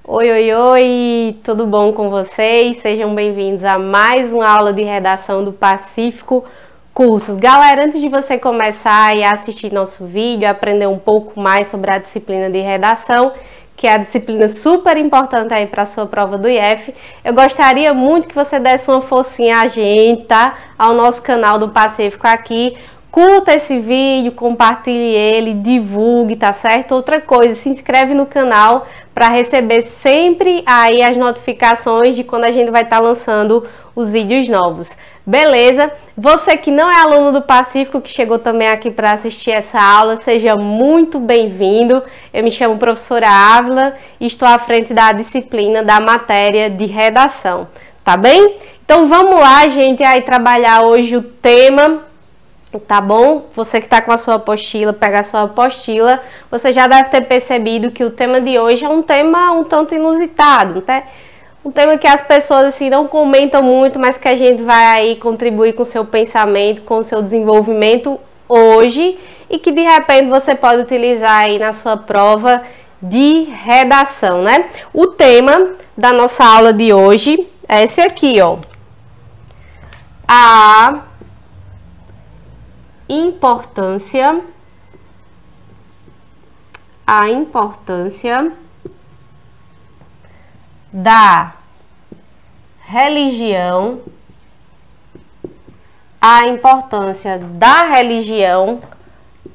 Oi, oi, oi! Tudo bom com vocês? Sejam bem-vindos a mais uma aula de redação do Pacífico Cursos. Galera, antes de você começar a assistir nosso vídeo, aprender um pouco mais sobre a disciplina de redação, que é a disciplina super importante aí para a sua prova do IF, eu gostaria muito que você desse uma forcinha a gente, tá? Ao nosso canal do Pacífico aqui. Curta esse vídeo, compartilhe ele, divulgue, tá certo? Outra coisa, se inscreve no canal para receber sempre aí as notificações de quando a gente vai estar lançando os vídeos novos. Beleza? Você que não é aluno do Pacífico, que chegou também aqui para assistir essa aula, seja muito bem-vindo. Eu me chamo professora Ávila e estou à frente da disciplina da matéria de redação, tá bem? Então vamos lá, gente, aí trabalhar hoje o tema. Tá bom? Você que está com a sua apostila, pega a sua apostila, você já deve ter percebido que o tema de hoje é um tema um tanto inusitado, né? Um tema que as pessoas assim não comentam muito, mas que a gente vai aí contribuir com o seu pensamento, com o seu desenvolvimento hoje e que de repente você pode utilizar aí na sua prova de redação, né? O tema da nossa aula de hoje é esse aqui, ó. A importância da religião,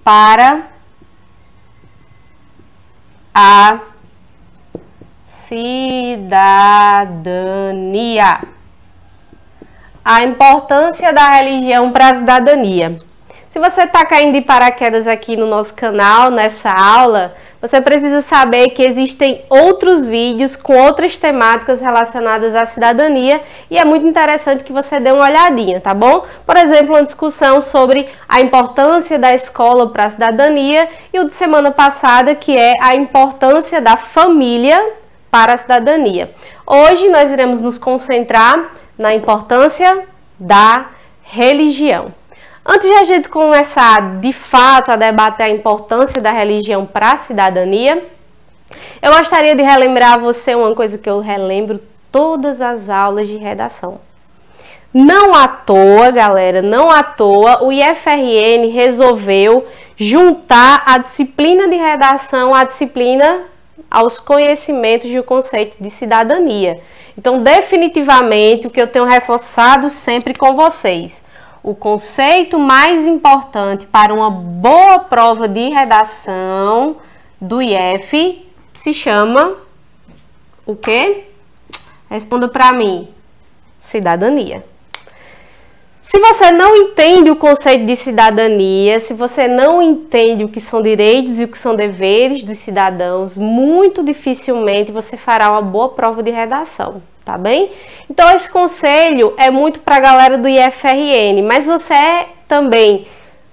para a cidadania. A importância da religião para a cidadania. Se você está caindo de paraquedas aqui no nosso canal, nessa aula, você precisa saber que existem outros vídeos com outras temáticas relacionadas à cidadania e é muito interessante que você dê uma olhadinha, tá bom? Por exemplo, uma discussão sobre a importância da escola para a cidadania e o de semana passada, que é a importância da família para a cidadania. Hoje nós iremos nos concentrar na importância da religião. Antes de a gente começar, de fato, a debater a importância da religião para a cidadania, eu gostaria de relembrar a você uma coisa que eu relembro todas as aulas de redação. Não à toa, galera, não à toa, o IFRN resolveu juntar a disciplina de redação à disciplina aos conhecimentos do conceito de cidadania. Então, definitivamente, o que eu tenho reforçado sempre com vocês, o conceito mais importante para uma boa prova de redação do IF se chama o quê? Responda para mim. Cidadania. Se você não entende o conceito de cidadania, se você não entende o que são direitos e o que são deveres dos cidadãos, muito dificilmente você fará uma boa prova de redação. Tá bem? Então esse conselho é muito para a galera do IFRN, mas você é também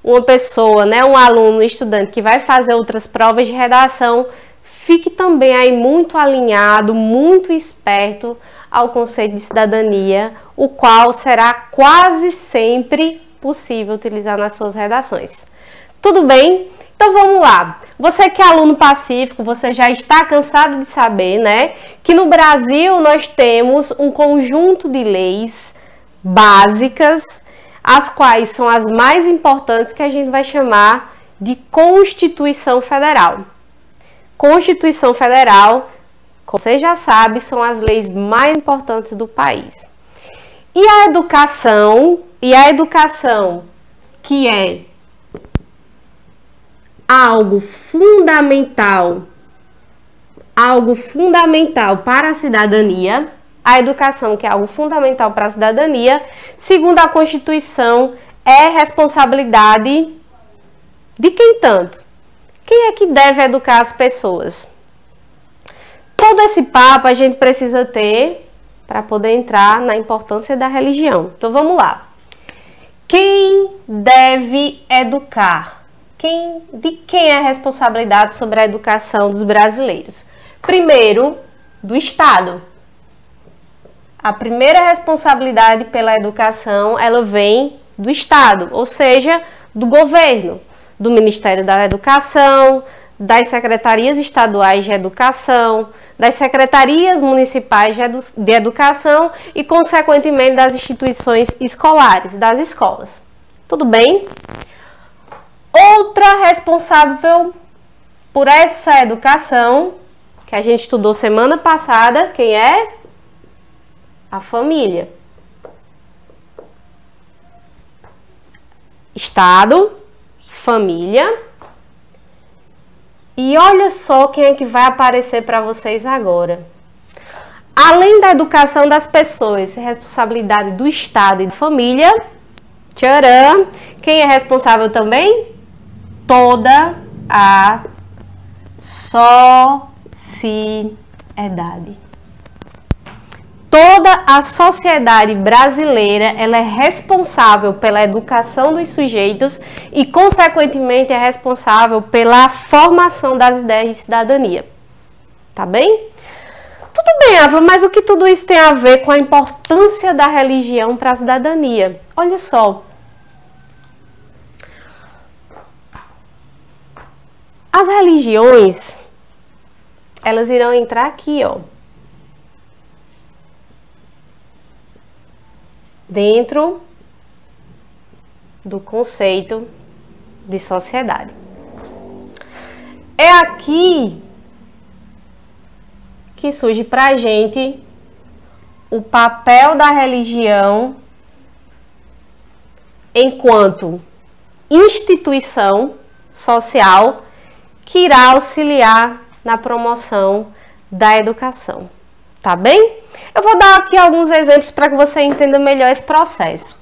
uma pessoa, né, um aluno, um estudante que vai fazer outras provas de redação, fique também aí muito alinhado, muito esperto ao conceito de cidadania, o qual será quase sempre possível utilizar nas suas redações. Tudo bem? Então vamos lá, você que é aluno pacífico, você já está cansado de saber, né, que no Brasil nós temos um conjunto de leis básicas, as quais são as mais importantes, que a gente vai chamar de Constituição Federal. Constituição Federal, como você já sabe, são as leis mais importantes do país. E a educação que é algo fundamental para a cidadania, a educação que é algo fundamental para a cidadania, segundo a Constituição, é responsabilidade de quem tanto? Quem é que deve educar as pessoas? Todo esse papo a gente precisa ter para poder entrar na importância da religião. Então vamos lá. Quem deve educar? De quem é a responsabilidade sobre a educação dos brasileiros? Primeiro, do Estado. A primeira responsabilidade pela educação, ela vem do Estado, ou seja, do governo, do Ministério da Educação, das secretarias estaduais de educação, das secretarias municipais de educação e, consequentemente, das instituições escolares, das escolas. Tudo bem? Outra responsável por essa educação, que a gente estudou semana passada, quem é? A família. Estado, família. E olha só quem é que vai aparecer para vocês agora. Além da educação das pessoas, responsabilidade do Estado e da família, tcharam, quem é responsável também? Toda a sociedade. Toda a sociedade brasileira, ela é responsável pela educação dos sujeitos e, consequentemente, é responsável pela formação das ideias de cidadania. Tá bem? Tudo bem, Ávila, mas o que tudo isso tem a ver com a importância da religião para a cidadania? Olha só. As religiões, elas irão entrar aqui, ó. Dentro do conceito de sociedade. É aqui que surge para a gente o papel da religião enquanto instituição social que irá auxiliar na promoção da educação. Tá bem? Eu vou dar aqui alguns exemplos para que você entenda melhor esse processo.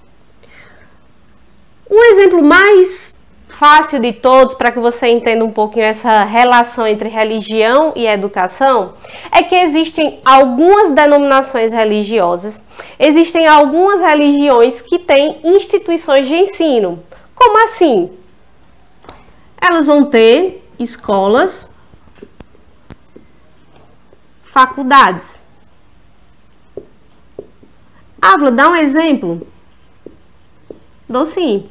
Um exemplo mais fácil de todos, para que você entenda um pouquinho essa relação entre religião e educação, é que existem algumas denominações religiosas, existem algumas religiões que têm instituições de ensino. Como assim? Elas vão ter escolas, faculdades. Ávila, dá um exemplo? Dou sim.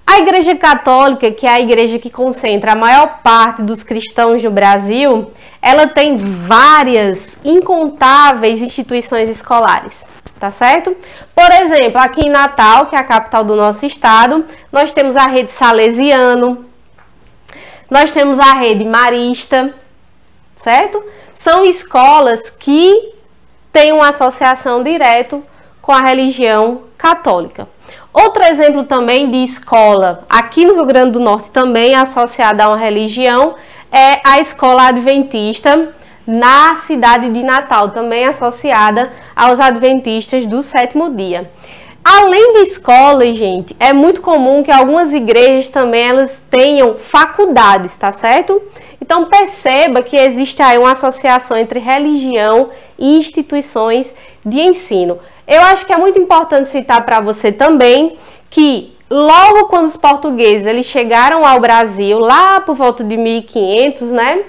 A Igreja Católica, que é a igreja que concentra a maior parte dos cristãos no Brasil, ela tem várias, incontáveis instituições escolares, tá certo? Por exemplo, aqui em Natal, que é a capital do nosso estado, nós temos a rede Salesiano, nós temos a rede Marista, certo? São escolas que têm uma associação direta com a religião católica. Outro exemplo também de escola, aqui no Rio Grande do Norte também associada a uma religião, é a Escola Adventista na cidade de Natal, também associada aos adventistas do sétimo dia. Além de escolas, gente, é muito comum que algumas igrejas também elas tenham faculdades, tá certo? Então perceba que existe aí uma associação entre religião e instituições de ensino. Eu acho que é muito importante citar para você também que logo quando os portugueses eles chegaram ao Brasil, lá por volta de 1500, né?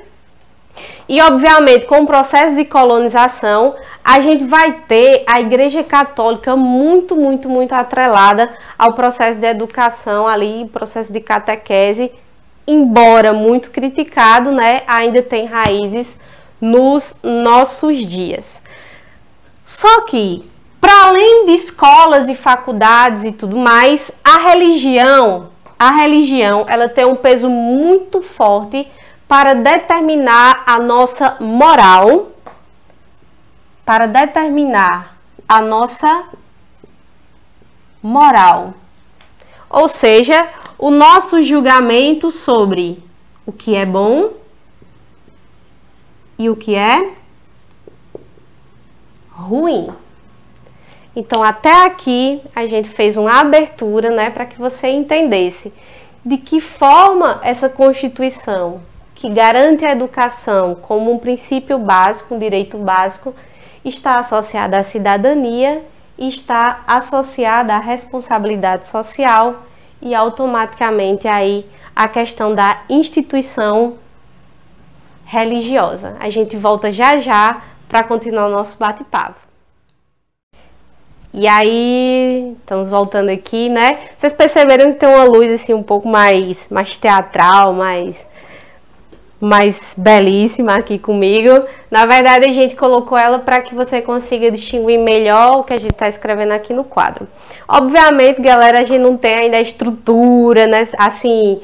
E obviamente com o processo de colonização, a gente vai ter a Igreja Católica muito atrelada ao processo de educação ali, processo de catequese, embora muito criticado, né? Ainda tem raízes nos nossos dias. Só que para além de escolas e faculdades e tudo mais, a religião, ela tem um peso muito forte para determinar a nossa moral, ou seja, o nosso julgamento sobre o que é bom e o que é ruim. Então, até aqui, a gente fez uma abertura, né, para que você entendesse de que forma essa Constituição, que garante a educação como um princípio básico, um direito básico, está associada à cidadania e está associada à responsabilidade social e automaticamente aí a questão da instituição religiosa. A gente volta já para continuar o nosso bate-papo. E aí, estamos voltando aqui, né? Vocês perceberam que tem uma luz assim um pouco mais teatral, mais belíssima aqui comigo. Na verdade, a gente colocou ela para que você consiga distinguir melhor o que a gente está escrevendo aqui no quadro. Obviamente, galera, a gente não tem ainda a estrutura, né, assim,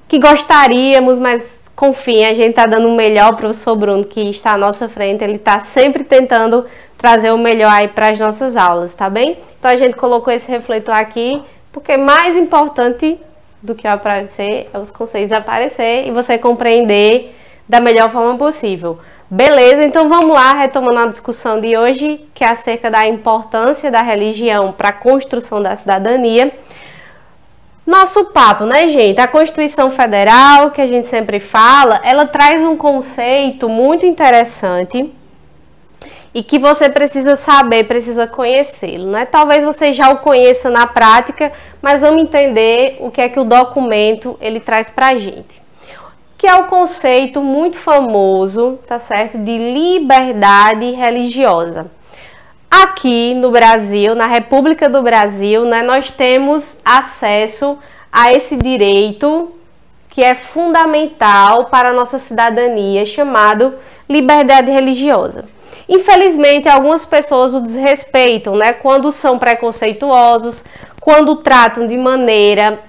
que gostaríamos, mas confiem, a gente está dando o melhor. O professor Bruno, que está à nossa frente, ele está sempre tentando trazer o melhor aí para as nossas aulas, tá bem? Então a gente colocou esse refletor aqui, porque mais importante do que aparecer é os conceitos aparecer e você compreender da melhor forma possível. Beleza? Então vamos lá, retomando a discussão de hoje, que é acerca da importância da religião para a construção da cidadania. Nosso papo, né, gente? A Constituição Federal, que a gente sempre fala, ela traz um conceito muito interessante e que você precisa saber, precisa conhecê-lo, né? Talvez você já o conheça na prática, mas vamos entender o que é que o documento ele traz pra gente. Que é o conceito muito famoso, tá certo? De liberdade religiosa. Aqui no Brasil, na República do Brasil, né, nós temos acesso a esse direito que é fundamental para a nossa cidadania, chamado liberdade religiosa. Infelizmente, algumas pessoas o desrespeitam, né? Quando são preconceituosos, quando tratam de maneira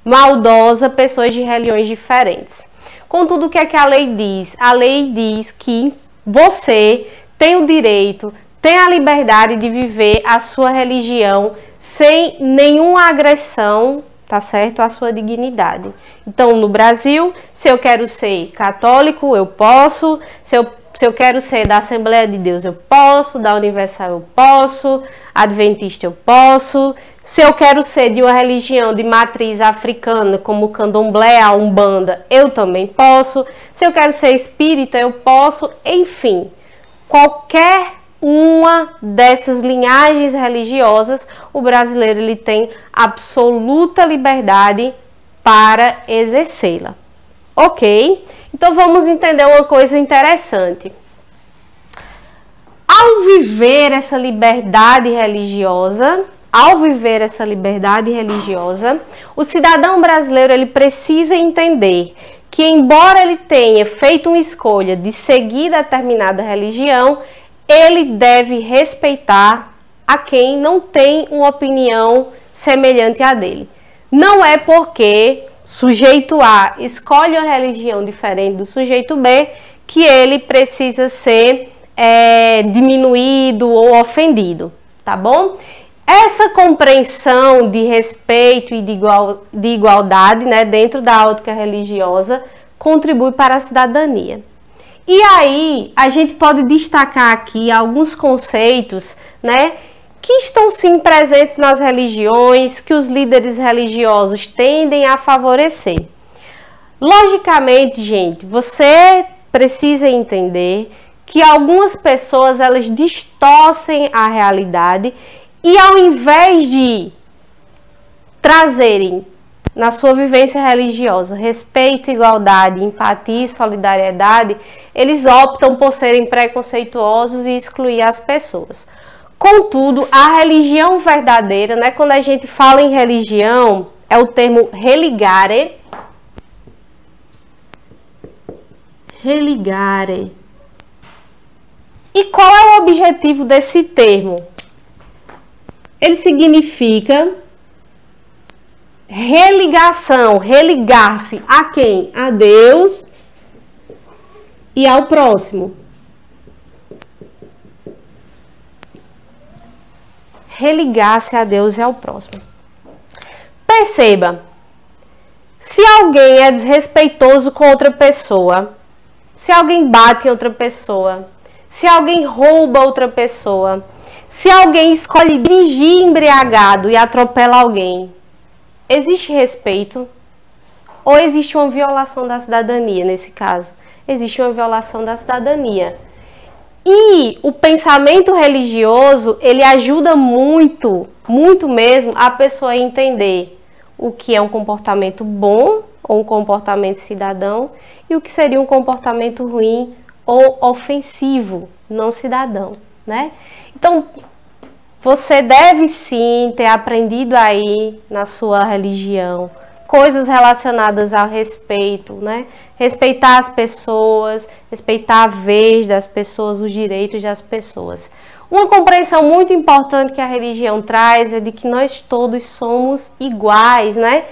maldosa pessoas de religiões diferentes. Contudo, o que é que a lei diz? A lei diz que você tem o direito, tem a liberdade de viver a sua religião sem nenhuma agressão, tá certo? À sua dignidade. Então, no Brasil, se eu quero ser católico, eu posso. Se eu quero ser da Assembleia de Deus, eu posso. Da Universal, eu posso. Adventista, eu posso. Se eu quero ser de uma religião de matriz africana, como o candomblé, a umbanda, eu também posso. Se eu quero ser espírita, eu posso. Enfim, qualquer uma dessas linhagens religiosas, o brasileiro ele tem absoluta liberdade para exercê-la. Ok? Então vamos entender uma coisa interessante. Ao viver essa liberdade religiosa, o cidadão brasileiro ele precisa entender que, embora ele tenha feito uma escolha de seguir determinada religião, ele deve respeitar a quem não tem uma opinião semelhante à dele. Não é porque sujeito A escolhe uma religião diferente do sujeito B que ele precisa ser diminuído ou ofendido, tá bom? Essa compreensão de respeito e de igualdade, né, dentro da ótica religiosa contribui para a cidadania. E aí, a gente pode destacar aqui alguns conceitos, né, que estão sim presentes nas religiões, que os líderes religiosos tendem a favorecer. Logicamente, gente, você precisa entender que algumas pessoas, elas distorcem a realidade e, ao invés de trazerem na sua vivência religiosa respeito, igualdade, empatia e solidariedade, eles optam por serem preconceituosos e excluir as pessoas. Contudo, a religião verdadeira, né, quando a gente fala em religião, é o termo religare. Religare. E qual é o objetivo desse termo? Ele significa religação, religar-se a quem? A Deus e ao próximo. Religar-se a Deus e ao próximo. Perceba, se alguém é desrespeitoso com outra pessoa, se alguém bate em outra pessoa, se alguém rouba outra pessoa, se alguém escolhe dirigir embriagado e atropela alguém, existe respeito ou existe uma violação da cidadania nesse caso? Existe uma violação da cidadania. E o pensamento religioso, ele ajuda muito, muito mesmo, a pessoa a entender o que é um comportamento bom ou um comportamento cidadão e o que seria um comportamento ruim ou ofensivo, não cidadão, né? Então, Você deve sim ter aprendido aí na sua religião coisas relacionadas ao respeito, né? Respeitar as pessoas, respeitar a vez das pessoas, os direitos das pessoas. Uma compreensão muito importante que a religião traz é de que nós todos somos iguais, né?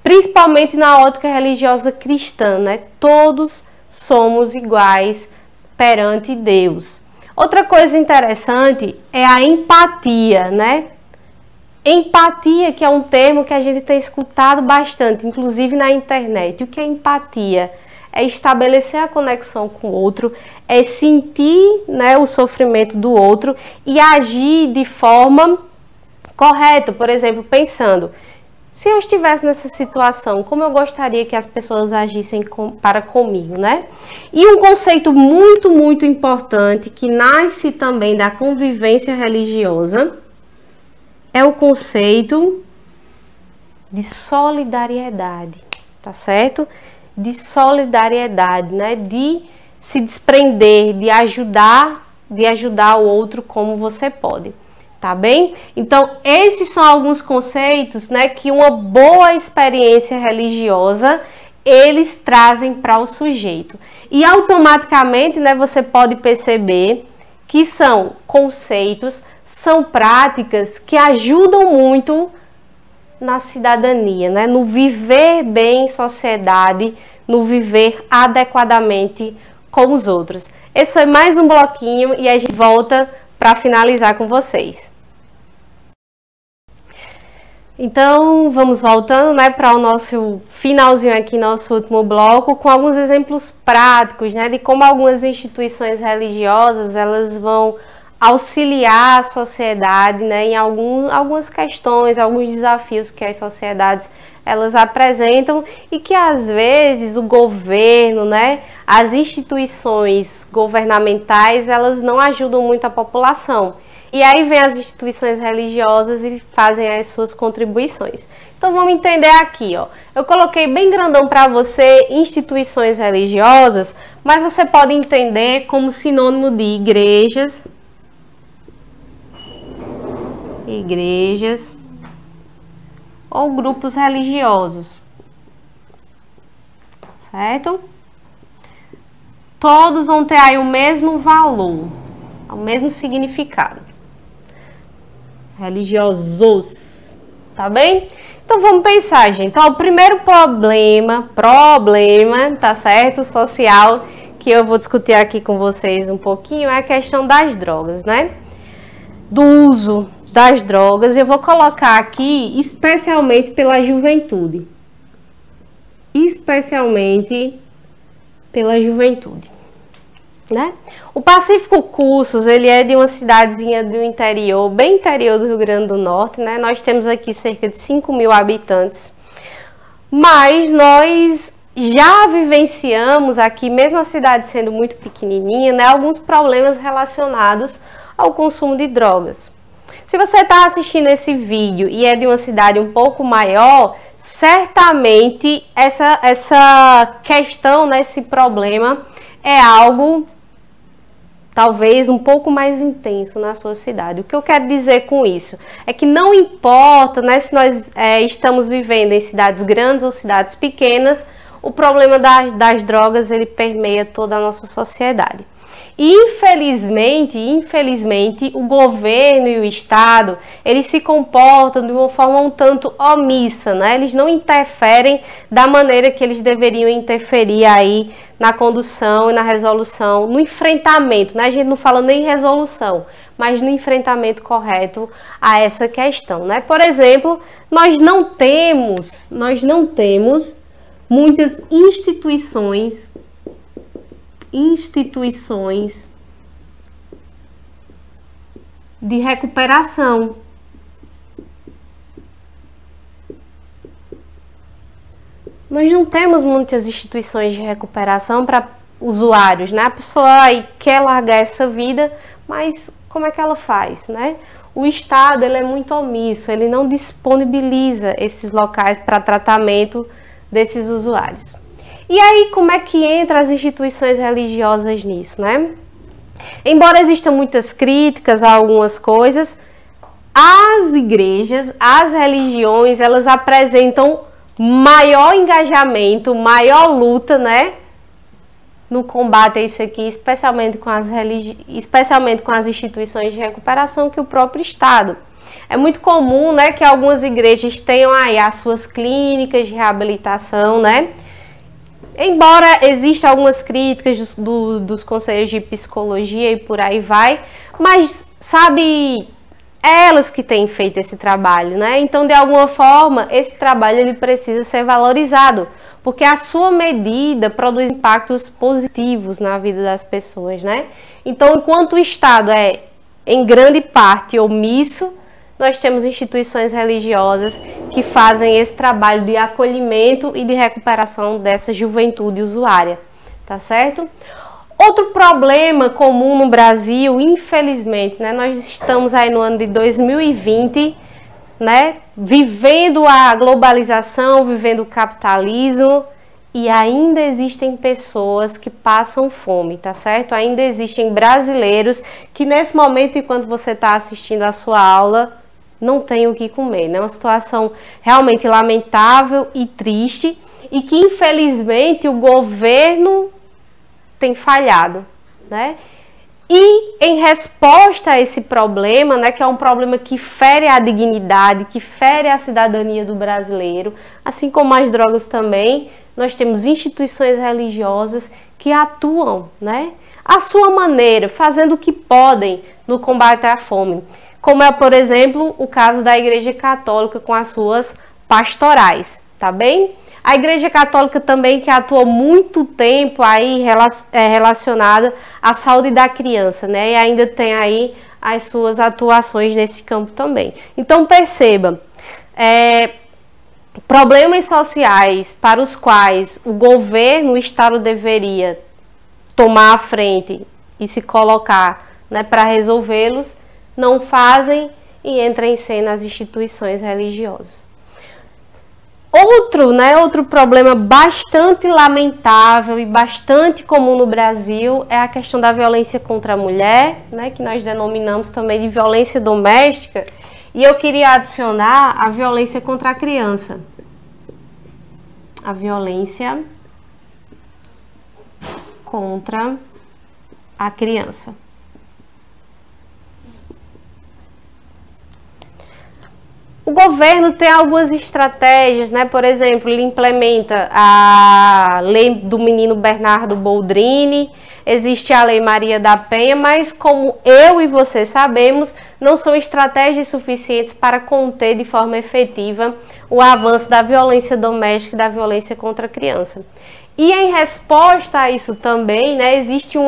Principalmente na ótica religiosa cristã, né? Todos somos iguais perante Deus. Outra coisa interessante é a empatia, né? Empatia, que é um termo que a gente tem escutado bastante, inclusive na internet. O que é empatia? É estabelecer a conexão com o outro, é sentir, né, o sofrimento do outro e agir de forma correta. Por exemplo, pensando, se eu estivesse nessa situação, como eu gostaria que as pessoas agissem para comigo, né? E um conceito muito, muito importante que nasce também da convivência religiosa é o conceito de solidariedade, tá certo? De solidariedade, né? De se desprender, de ajudar o outro como você pode, tá bem? Então, esses são alguns conceitos, né, que uma boa experiência religiosa eles trazem para o sujeito. E automaticamente, né, você pode perceber que são conceitos, são práticas que ajudam muito na cidadania, né? No viver bem em sociedade, no viver adequadamente com os outros. Esse foi mais um bloquinho e a gente volta para finalizar com vocês. Então, vamos voltando, né, para o nosso finalzinho aqui, nosso último bloco, com alguns exemplos práticos, né, de como algumas instituições religiosas, elas vão auxiliar a sociedade, né, em algumas questões, alguns desafios que as sociedades elas apresentam e que às vezes o governo, né, as instituições governamentais, elas não ajudam muito a população. E aí vem as instituições religiosas e fazem as suas contribuições. Então vamos entender aqui, ó. Eu coloquei bem grandão para você instituições religiosas, mas você pode entender como sinônimo de igrejas ou grupos religiosos, certo? Todos vão ter aí o mesmo valor, o mesmo significado. Religiosos, tá bem? Então vamos pensar, gente. Então, o primeiro problema, tá certo? Social, que eu vou discutir aqui com vocês um pouquinho, é a questão das drogas, né? Do uso das drogas. Eu vou colocar aqui especialmente pela juventude. Especialmente pela juventude, né? O Pacífico Cursos, ele é de uma cidadezinha do interior, bem interior do Rio Grande do Norte, né? Nós temos aqui cerca de 5.000 habitantes, mas nós já vivenciamos aqui, mesmo a cidade sendo muito pequenininha, né, alguns problemas relacionados ao consumo de drogas. Se você está assistindo esse vídeo e é de uma cidade um pouco maior, certamente essa questão, né, esse problema é algo talvez um pouco mais intenso na sua cidade. O que eu quero dizer com isso é que não importa, né, se nós estamos vivendo em cidades grandes ou cidades pequenas, o problema das drogas ele permeia toda a nossa sociedade. E infelizmente, o governo e o Estado, eles se comportam de uma forma um tanto omissa, né? Eles não interferem da maneira que eles deveriam interferir aí na condução e na resolução, no enfrentamento, né? A gente não fala nem resolução, mas no enfrentamento correto a essa questão, né? Por exemplo, nós não temos muitas instituições de recuperação. Nós não temos muitas instituições de recuperação para usuários, né? A pessoa aí quer largar essa vida, mas como é que ela faz, né? O Estado ele é muito omisso, ele não disponibiliza esses locais para tratamento desses usuários. E aí, como é que entra as instituições religiosas nisso, né? Embora existam muitas críticas a algumas coisas, as igrejas, as religiões, elas apresentam maior engajamento, maior luta, né, no combate a isso aqui, especialmente com as instituições de recuperação, que o próprio Estado. É muito comum, né, que algumas igrejas tenham aí as suas clínicas de reabilitação, né? Embora existam algumas críticas dos conselhos de psicologia e por aí vai, mas sabe, é elas que têm feito esse trabalho, né? Então, de alguma forma, esse trabalho ele precisa ser valorizado, porque a sua medida produz impactos positivos na vida das pessoas, né? Então, enquanto o Estado é, em grande parte, omisso, nós temos instituições religiosas que fazem esse trabalho de acolhimento e de recuperação dessa juventude usuária, tá certo? Outro problema comum no Brasil, infelizmente, né, nós estamos aí no ano de 2020, né, vivendo a globalização, vivendo o capitalismo, e ainda existem pessoas que passam fome, tá certo? Ainda existem brasileiros que nesse momento, enquanto você está assistindo a sua aula, não tem o que comer, né? Uma situação realmente lamentável e triste, e que infelizmente o governo tem falhado, né? E em resposta a esse problema, né, que é um problema que fere a dignidade, que fere a cidadania do brasileiro, assim como as drogas também, nós temos instituições religiosas que atuam, né, à sua maneira, fazendo o que podem no combate à fome. Como é, por exemplo, o caso da Igreja Católica com as suas pastorais, tá bem? A Igreja Católica também, que atua muito tempo aí relacionada à saúde da criança, né? E ainda tem aí as suas atuações nesse campo também. Então, perceba, problemas sociais para os quais o governo, o Estado deveria tomar a frente e se colocar, né, para resolvê-los, não fazem e entra em cena as instituições religiosas. Outro problema bastante lamentável e bastante comum no Brasil é a questão da violência contra a mulher, né, que nós denominamos também de violência doméstica, e eu queria adicionar a violência contra a criança. A violência contra a criança. O governo tem algumas estratégias, né? Por exemplo, ele implementa a lei do menino Bernardo Boldrini, existe a lei Maria da Penha, mas como eu e você sabemos, não são estratégias suficientes para conter de forma efetiva o avanço da violência doméstica e da violência contra a criança. E em resposta a isso também, né, existem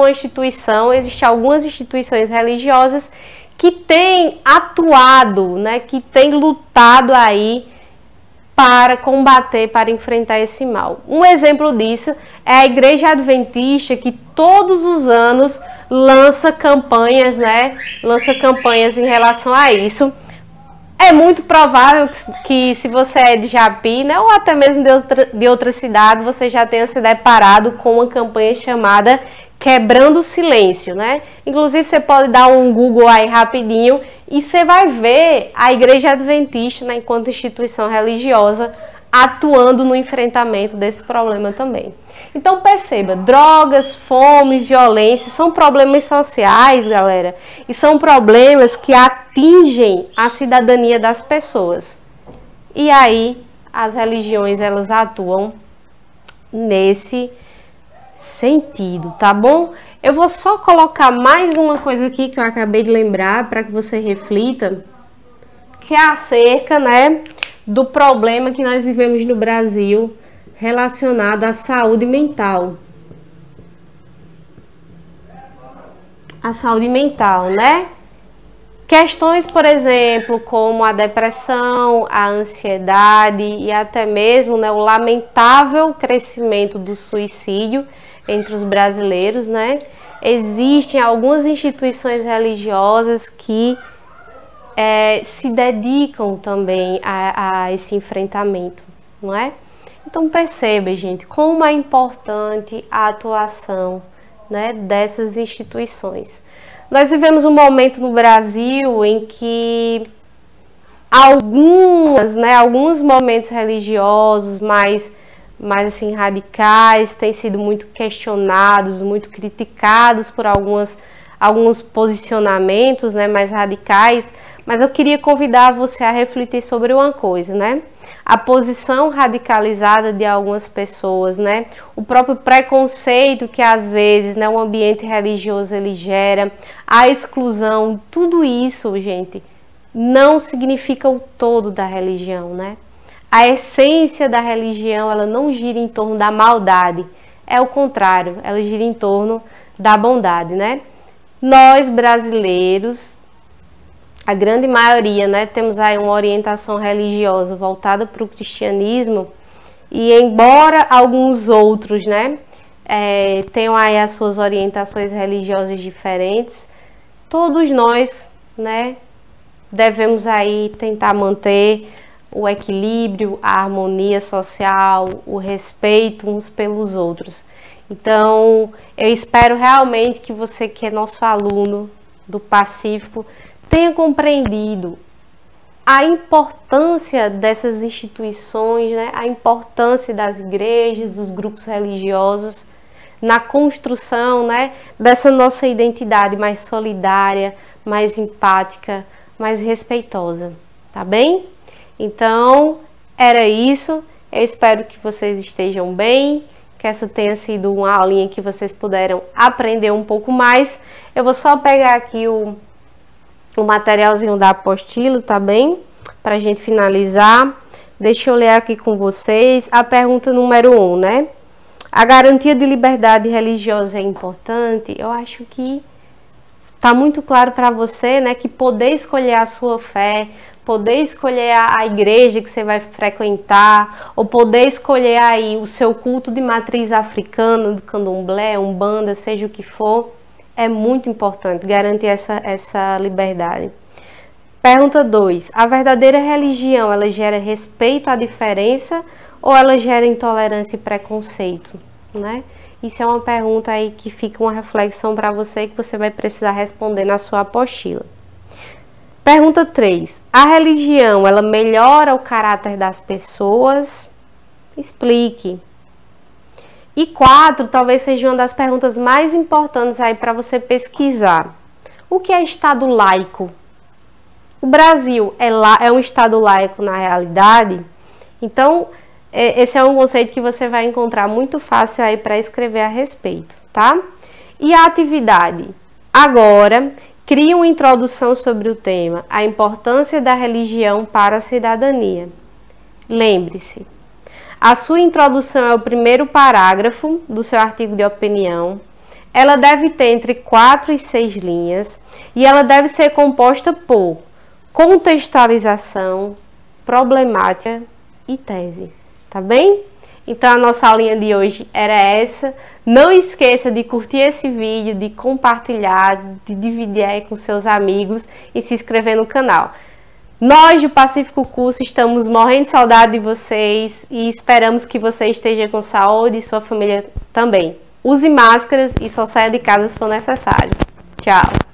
algumas instituições religiosas que tem atuado, né, que tem lutado aí para combater, para enfrentar esse mal. Um exemplo disso é a Igreja Adventista, que todos os anos lança campanhas, né, em relação a isso. É muito provável que se você é de Japi, né, ou até mesmo de outra cidade, você já tenha se deparado com uma campanha chamada Quebrando o Silêncio, né? Inclusive, você pode dar um Google aí rapidinho e você vai ver a Igreja Adventista, né, enquanto instituição religiosa, atuando no enfrentamento desse problema também. Então, perceba, drogas, fome, violência são problemas sociais, galera, e são problemas que atingem a cidadania das pessoas. E aí, as religiões, elas atuam nesse sentido, tá bom? Eu vou só colocar mais uma coisa aqui que eu acabei de lembrar para que você reflita, que é acerca, né, do problema que nós vivemos no Brasil relacionado à saúde mental. A saúde mental, né? Questões, por exemplo, como a depressão, a ansiedade e até mesmo, né, o lamentável crescimento do suicídio entre os brasileiros, né? Existem algumas instituições religiosas que se dedicam também a esse enfrentamento, não é? Então perceba, gente, como é importante a atuação, né, dessas instituições. Nós vivemos um momento no Brasil em que alguns momentos religiosos mais assim, radicais, têm sido muito questionados, muito criticados por alguns posicionamentos, né, mais radicais, mas eu queria convidar você a refletir sobre uma coisa, né? A posição radicalizada de algumas pessoas, né? O próprio preconceito que às vezes, né, o ambiente religioso ele gera, a exclusão, tudo isso, gente, não significa o todo da religião, né? A essência da religião, ela não gira em torno da maldade, é o contrário, ela gira em torno da bondade, né? Nós brasileiros, a grande maioria, né, temos aí uma orientação religiosa voltada para o cristianismo, e embora alguns outros, né, tenham aí as suas orientações religiosas diferentes, todos nós, né, devemos aí tentar manter o equilíbrio, a harmonia social, o respeito uns pelos outros. Então, eu espero realmente que você, que é nosso aluno do Pacífico, tenha compreendido a importância dessas instituições, né? A importância das igrejas, dos grupos religiosos na construção, né, dessa nossa identidade mais solidária, mais empática, mais respeitosa, tá bem? Então, era isso. Eu espero que vocês estejam bem, que essa tenha sido uma aulinha que vocês puderam aprender um pouco mais. Eu vou só pegar aqui o materialzinho da apostila, tá bem? Pra gente finalizar. Deixa eu ler aqui com vocês a pergunta número 1, né? A garantia de liberdade religiosa é importante? Eu acho que tá muito claro para você, né, que poder escolher a sua fé, poder escolher a igreja que você vai frequentar, ou poder escolher aí o seu culto de matriz africana, do candomblé, umbanda, seja o que for, é muito importante garantir essa liberdade. Pergunta 2. A verdadeira religião, ela gera respeito à diferença ou ela gera intolerância e preconceito, né? Isso é uma pergunta aí que fica uma reflexão para você que você vai precisar responder na sua apostila. Pergunta 3. A religião, ela melhora o caráter das pessoas? Explique. E 4, talvez seja uma das perguntas mais importantes aí para você pesquisar. O que é Estado laico? O Brasil é um Estado laico na realidade? Então, esse é um conceito que você vai encontrar muito fácil aí para escrever a respeito, tá? E a atividade? Agora, crie uma introdução sobre o tema, a importância da religião para a cidadania. Lembre-se, a sua introdução é o primeiro parágrafo do seu artigo de opinião. Ela deve ter entre 4 e 6 linhas e ela deve ser composta por contextualização, problemática e tese. Tá bem? Então a nossa aulinha de hoje era essa. Não esqueça de curtir esse vídeo, de compartilhar, de dividir aí com seus amigos e se inscrever no canal. Nós do Pacífico Curso estamos morrendo de saudade de vocês e esperamos que você esteja com saúde e sua família também. Use máscaras e só saia de casa se for necessário. Tchau!